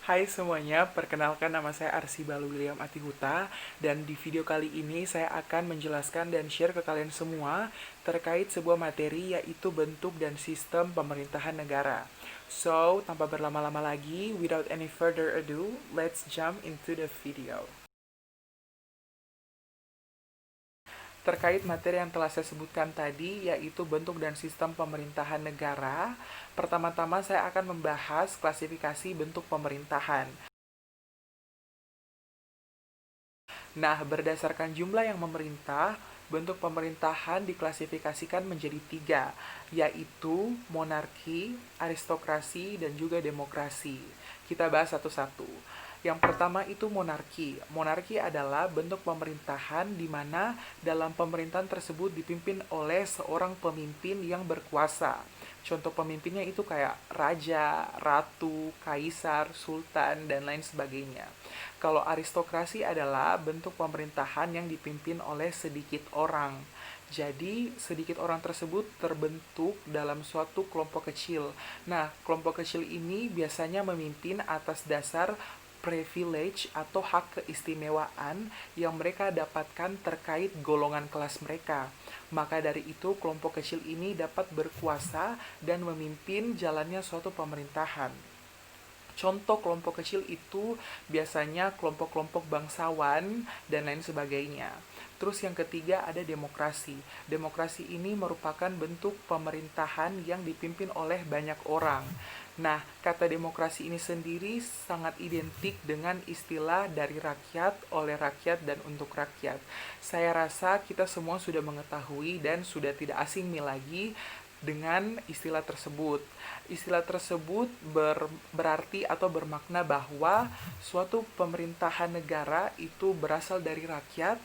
Hai semuanya, perkenalkan nama saya Arsibalu William Atihuta dan di video kali ini saya akan menjelaskan dan share ke kalian semua terkait sebuah materi yaitu bentuk dan sistem pemerintahan negara. So, tanpa berlama-lama lagi, without any further ado, let's jump into the video. Terkait materi yang telah saya sebutkan tadi, yaitu bentuk dan sistem pemerintahan negara, pertama-tama saya akan membahas klasifikasi bentuk pemerintahan. Nah, berdasarkan jumlah yang memerintah, bentuk pemerintahan diklasifikasikan menjadi tiga, yaitu monarki, aristokrasi, dan juga demokrasi. Kita bahas satu-satu. Yang pertama itu monarki. Monarki adalah bentuk pemerintahan di mana dalam pemerintahan tersebut dipimpin oleh seorang pemimpin yang berkuasa. Contoh pemimpinnya itu kayak raja, ratu, kaisar, sultan, dan lain sebagainya. Kalau aristokrasi adalah bentuk pemerintahan yang dipimpin oleh sedikit orang. Jadi, sedikit orang tersebut terbentuk dalam suatu kelompok kecil. Nah, kelompok kecil ini biasanya memimpin atas dasar privilege atau hak keistimewaan yang mereka dapatkan terkait golongan kelas mereka. Maka dari itu, kelompok kecil ini dapat berkuasa dan memimpin jalannya suatu pemerintahan. Contoh kelompok kecil itu biasanya kelompok-kelompok bangsawan dan lain sebagainya. Terus yang ketiga ada demokrasi. Demokrasi ini merupakan bentuk pemerintahan yang dipimpin oleh banyak orang. Nah, kata demokrasi ini sendiri sangat identik dengan istilah dari rakyat, oleh rakyat, dan untuk rakyat. Saya rasa kita semua sudah mengetahui dan sudah tidak asing lagi dengan istilah tersebut. Istilah tersebut berarti atau bermakna bahwa suatu pemerintahan negara itu berasal dari rakyat,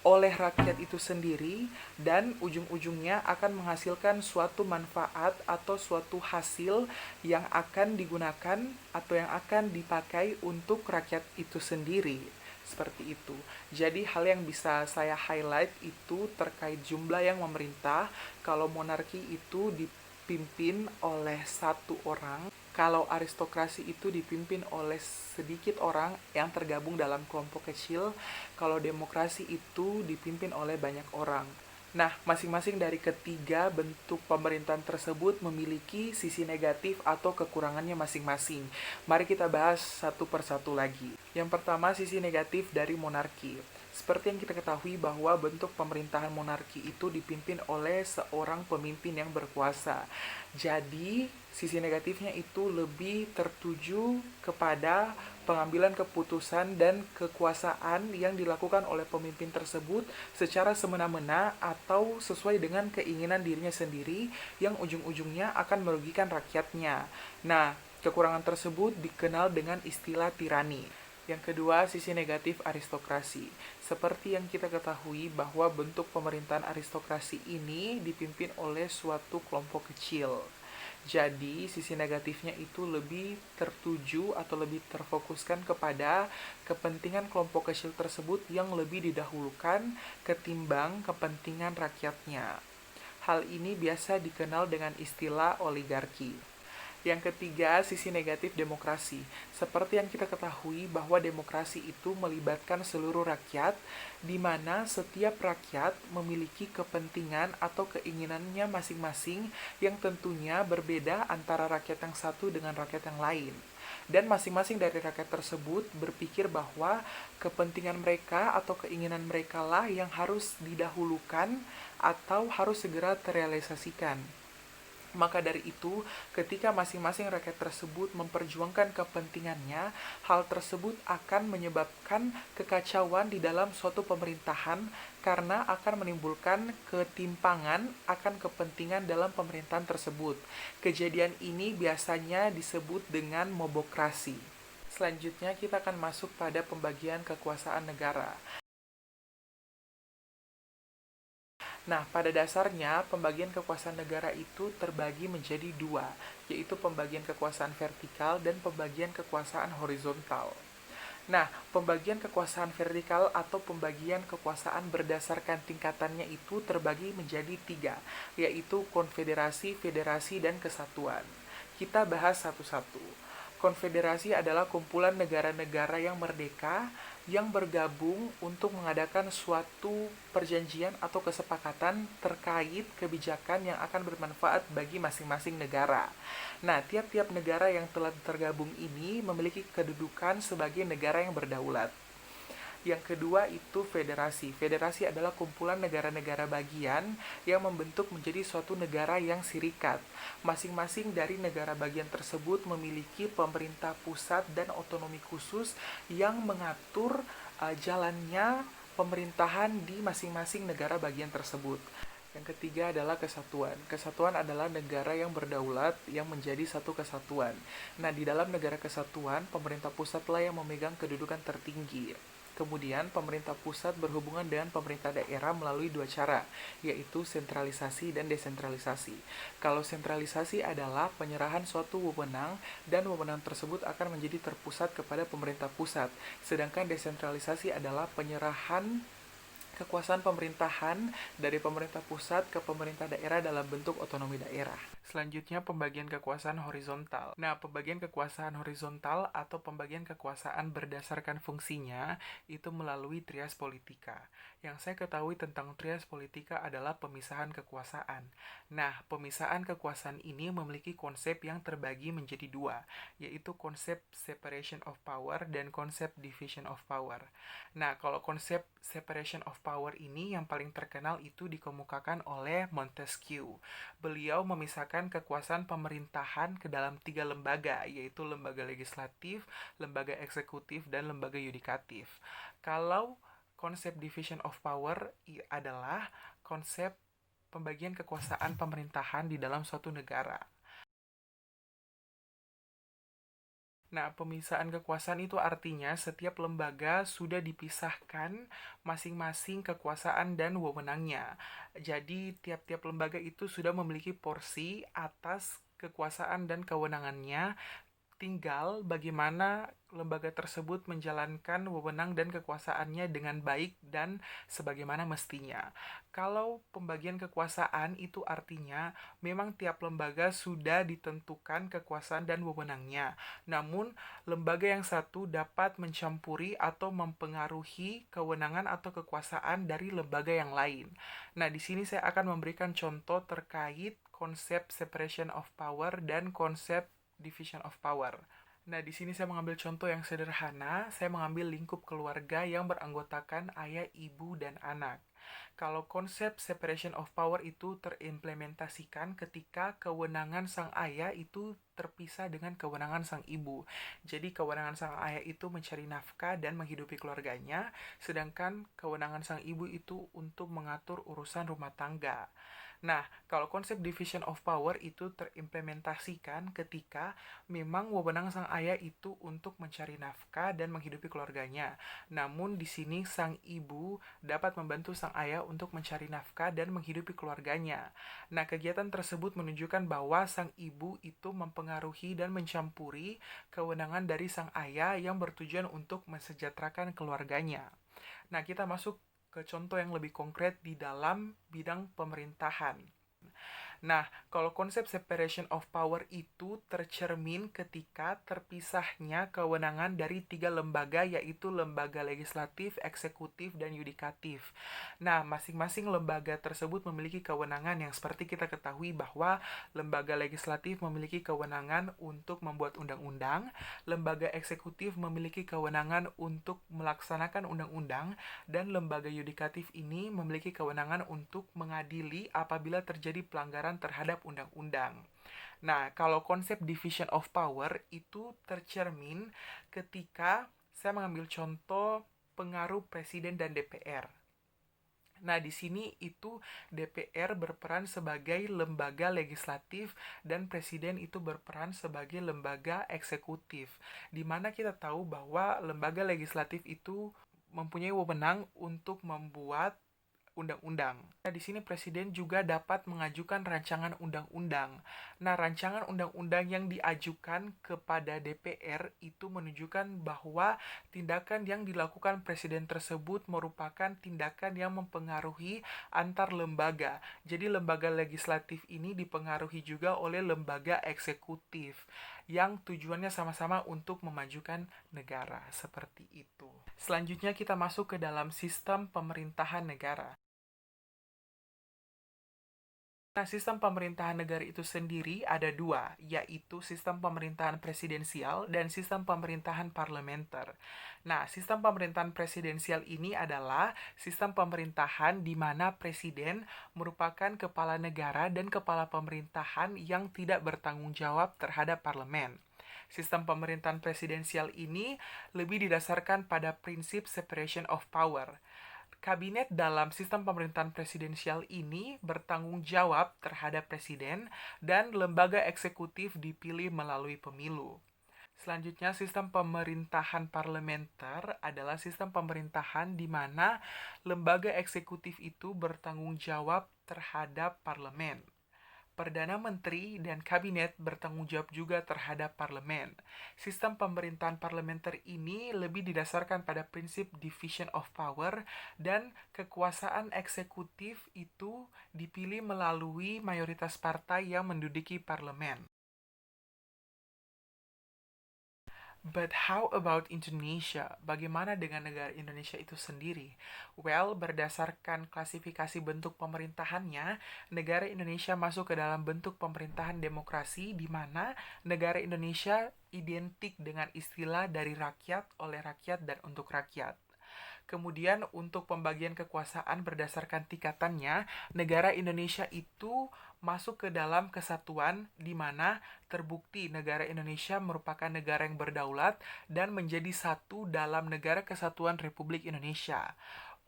oleh rakyat itu sendiri, dan ujung-ujungnya akan menghasilkan suatu manfaat atau suatu hasil yang akan digunakan atau yang akan dipakai untuk rakyat itu sendiri. Seperti itu. Jadi hal yang bisa saya highlight itu terkait jumlah yang memerintah. Kalau monarki itu dipimpin oleh satu orang, kalau aristokrasi itu dipimpin oleh sedikit orang yang tergabung dalam kelompok kecil, kalau demokrasi itu dipimpin oleh banyak orang. Nah, masing-masing dari ketiga bentuk pemerintahan tersebut memiliki sisi negatif atau kekurangannya masing-masing. Mari kita bahas satu persatu lagi. Yang pertama, sisi negatif dari monarki. Seperti yang kita ketahui bahwa bentuk pemerintahan monarki itu dipimpin oleh seorang pemimpin yang berkuasa. Jadi, sisi negatifnya itu lebih tertuju kepada pengambilan keputusan dan kekuasaan yang dilakukan oleh pemimpin tersebut secara semena-mena atau sesuai dengan keinginan dirinya sendiri yang ujung-ujungnya akan merugikan rakyatnya. Nah, kekurangan tersebut dikenal dengan istilah tirani. Yang kedua, sisi negatif aristokrasi. Seperti yang kita ketahui bahwa bentuk pemerintahan aristokrasi ini dipimpin oleh suatu kelompok kecil. Jadi, sisi negatifnya itu lebih tertuju atau lebih terfokuskan kepada kepentingan kelompok kecil tersebut yang lebih didahulukan ketimbang kepentingan rakyatnya. Hal ini biasa dikenal dengan istilah oligarki. Yang ketiga, sisi negatif demokrasi. Seperti yang kita ketahui bahwa demokrasi itu melibatkan seluruh rakyat, di mana setiap rakyat memiliki kepentingan atau keinginannya masing-masing yang tentunya berbeda antara rakyat yang satu dengan rakyat yang lain. Dan masing-masing dari rakyat tersebut berpikir bahwa kepentingan mereka atau keinginan mereka lah yang harus didahulukan atau harus segera terrealisasikan. Maka dari itu, ketika masing-masing rakyat tersebut memperjuangkan kepentingannya, hal tersebut akan menyebabkan kekacauan di dalam suatu pemerintahan karena akan menimbulkan ketimpangan akan kepentingan dalam pemerintahan tersebut. Kejadian ini biasanya disebut dengan mobokrasi. Selanjutnya kita akan masuk pada pembagian kekuasaan negara. Nah, pada dasarnya pembagian kekuasaan negara itu terbagi menjadi dua, yaitu pembagian kekuasaan vertikal dan pembagian kekuasaan horizontal. Nah, pembagian kekuasaan vertikal atau pembagian kekuasaan berdasarkan tingkatannya itu terbagi menjadi tiga, yaitu konfederasi, federasi, dan kesatuan. Kita bahas satu-satu. Konfederasi adalah kumpulan negara-negara yang merdeka yang bergabung untuk mengadakan suatu perjanjian atau kesepakatan terkait kebijakan yang akan bermanfaat bagi masing-masing negara. Nah, tiap-tiap negara yang telah tergabung ini memiliki kedudukan sebagai negara yang berdaulat. Yang kedua itu federasi. Federasi adalah kumpulan negara-negara bagian yang membentuk menjadi suatu negara yang sirikat. Masing-masing dari negara bagian tersebut memiliki pemerintah pusat dan otonomi khusus yang mengatur jalannya pemerintahan di masing-masing negara bagian tersebut. Yang ketiga adalah kesatuan. Kesatuan adalah negara yang berdaulat yang menjadi satu kesatuan. Nah, di dalam negara kesatuan, pemerintah pusatlah yang memegang kedudukan tertinggi. Kemudian, pemerintah pusat berhubungan dengan pemerintah daerah melalui dua cara, yaitu sentralisasi dan desentralisasi. Kalau sentralisasi adalah penyerahan suatu wewenang dan wewenang tersebut akan menjadi terpusat kepada pemerintah pusat. Sedangkan desentralisasi adalah penyerahan kekuasaan pemerintahan dari pemerintah pusat ke pemerintah daerah dalam bentuk otonomi daerah. Selanjutnya, pembagian kekuasaan horizontal. Nah, pembagian kekuasaan horizontal atau pembagian kekuasaan berdasarkan fungsinya itu melalui trias politika. Yang saya ketahui tentang trias politika adalah pemisahan kekuasaan. Nah, pemisahan kekuasaan ini memiliki konsep yang terbagi menjadi dua, yaitu konsep separation of power dan konsep division of power. Nah, kalau konsep separation of power ini yang paling terkenal itu dikemukakan oleh Montesquieu. Beliau memisahkan kekuasaan pemerintahan ke dalam 3 lembaga, yaitu lembaga legislatif, lembaga eksekutif, dan lembaga yudikatif. Kalau konsep division of power adalah konsep pembagian kekuasaan pemerintahan di dalam suatu negara. Nah, pemisahan kekuasaan itu artinya setiap lembaga sudah dipisahkan masing-masing kekuasaan dan wewenangnya. Jadi, tiap-tiap lembaga itu sudah memiliki porsi atas kekuasaan dan kewenangannya. Tinggal bagaimana lembaga tersebut menjalankan wewenang dan kekuasaannya dengan baik dan sebagaimana mestinya. Kalau pembagian kekuasaan itu artinya memang tiap lembaga sudah ditentukan kekuasaan dan wewenangnya. Namun, lembaga yang satu dapat mencampuri atau mempengaruhi kewenangan atau kekuasaan dari lembaga yang lain. Nah, di sini saya akan memberikan contoh terkait konsep separation of power dan konsep division of power. Nah, di sini saya mengambil contoh yang sederhana. Saya mengambil lingkup keluarga yang beranggotakan ayah, ibu, dan anak. Kalau konsep separation of power itu terimplementasikan ketika kewenangan sang ayah itu terpisah dengan kewenangan sang ibu. Jadi kewenangan sang ayah itu mencari nafkah dan menghidupi keluarganya, sedangkan kewenangan sang ibu itu untuk mengatur urusan rumah tangga. Nah, kalau konsep division of power itu terimplementasikan ketika memang wewenang sang ayah itu untuk mencari nafkah dan menghidupi keluarganya. Namun di sini sang ibu dapat membantu sang ayah untuk mencari nafkah dan menghidupi keluarganya. Nah, kegiatan tersebut menunjukkan bahwa sang ibu itu mempengaruhi dan mencampuri kewenangan dari sang ayah yang bertujuan untuk mensejahterakan keluarganya. Nah, kita masuk ke contoh yang lebih konkret di dalam bidang pemerintahan. Nah, kalau konsep separation of power itu tercermin ketika terpisahnya kewenangan dari 3 lembaga, yaitu lembaga legislatif, eksekutif, dan yudikatif. Nah, masing-masing lembaga tersebut memiliki kewenangan yang seperti kita ketahui bahwa lembaga legislatif memiliki kewenangan untuk membuat undang-undang, lembaga eksekutif memiliki kewenangan untuk melaksanakan undang-undang, dan lembaga yudikatif ini memiliki kewenangan untuk mengadili apabila terjadi pelanggaran terhadap undang-undang. Nah, kalau konsep division of power itu tercermin ketika saya mengambil contoh pengaruh presiden dan DPR. Nah, di sini itu DPR berperan sebagai lembaga legislatif dan presiden itu berperan sebagai lembaga eksekutif. Di mana kita tahu bahwa lembaga legislatif itu mempunyai wewenang untuk membuat undang-undang. Nah, di sini presiden juga dapat mengajukan rancangan undang-undang. Nah, rancangan undang-undang yang diajukan kepada DPR itu menunjukkan bahwa tindakan yang dilakukan presiden tersebut merupakan tindakan yang mempengaruhi antar lembaga. Jadi, lembaga legislatif ini dipengaruhi juga oleh lembaga eksekutif yang tujuannya sama-sama untuk memajukan negara. Seperti itu. Selanjutnya kita masuk ke dalam sistem pemerintahan negara. Nah, sistem pemerintahan negara itu sendiri ada dua, yaitu sistem pemerintahan presidensial dan sistem pemerintahan parlementer. Nah, sistem pemerintahan presidensial ini adalah sistem pemerintahan di mana presiden merupakan kepala negara dan kepala pemerintahan yang tidak bertanggung jawab terhadap parlemen. Sistem pemerintahan presidensial ini lebih didasarkan pada prinsip separation of power. Kabinet dalam sistem pemerintahan presidensial ini bertanggung jawab terhadap presiden dan lembaga eksekutif dipilih melalui pemilu. Selanjutnya, sistem pemerintahan parlementer adalah sistem pemerintahan di mana lembaga eksekutif itu bertanggung jawab terhadap parlemen. Perdana Menteri dan Kabinet bertanggung jawab juga terhadap parlemen. Sistem pemerintahan parlementer ini lebih didasarkan pada prinsip division of power dan kekuasaan eksekutif itu dipilih melalui mayoritas partai yang menduduki parlemen. But how about Indonesia? Bagaimana dengan negara Indonesia itu sendiri? Well, berdasarkan klasifikasi bentuk pemerintahannya, negara Indonesia masuk ke dalam bentuk pemerintahan demokrasi di mana negara Indonesia identik dengan istilah dari rakyat, oleh rakyat, dan untuk rakyat. Kemudian untuk pembagian kekuasaan berdasarkan tingkatannya, negara Indonesia itu masuk ke dalam kesatuan di mana terbukti negara Indonesia merupakan negara yang berdaulat dan menjadi satu dalam Negara Kesatuan Republik Indonesia.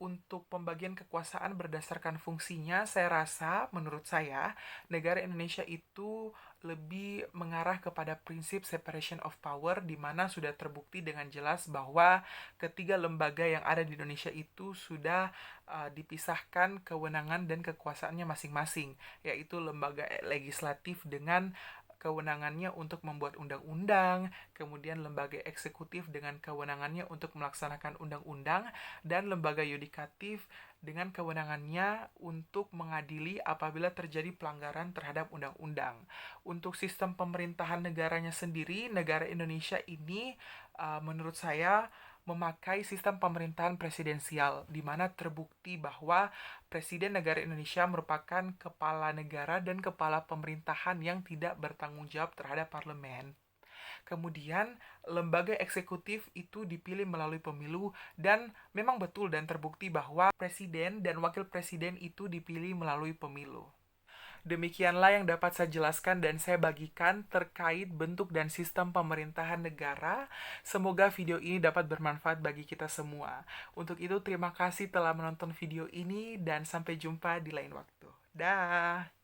Untuk pembagian kekuasaan berdasarkan fungsinya, saya rasa, menurut saya, negara Indonesia itu lebih mengarah kepada prinsip separation of power, di mana sudah terbukti dengan jelas bahwa ketiga lembaga yang ada di Indonesia itu sudah dipisahkan kewenangan dan kekuasaannya masing-masing, yaitu lembaga legislatif dengan kewenangannya untuk membuat undang-undang, kemudian lembaga eksekutif dengan kewenangannya untuk melaksanakan undang-undang, dan lembaga yudikatif dengan kewenangannya untuk mengadili apabila terjadi pelanggaran terhadap undang-undang. Untuk sistem pemerintahan negaranya sendiri, negara Indonesia ini menurut saya memakai sistem pemerintahan presidensial, di mana terbukti bahwa Presiden negara Indonesia merupakan kepala negara dan kepala pemerintahan yang tidak bertanggung jawab terhadap parlemen. Kemudian, lembaga eksekutif itu dipilih melalui pemilu dan memang betul dan terbukti bahwa presiden dan wakil presiden itu dipilih melalui pemilu. Demikianlah yang dapat saya jelaskan dan saya bagikan terkait bentuk dan sistem pemerintahan negara. Semoga video ini dapat bermanfaat bagi kita semua. Untuk itu, terima kasih telah menonton video ini dan sampai jumpa di lain waktu. Dah.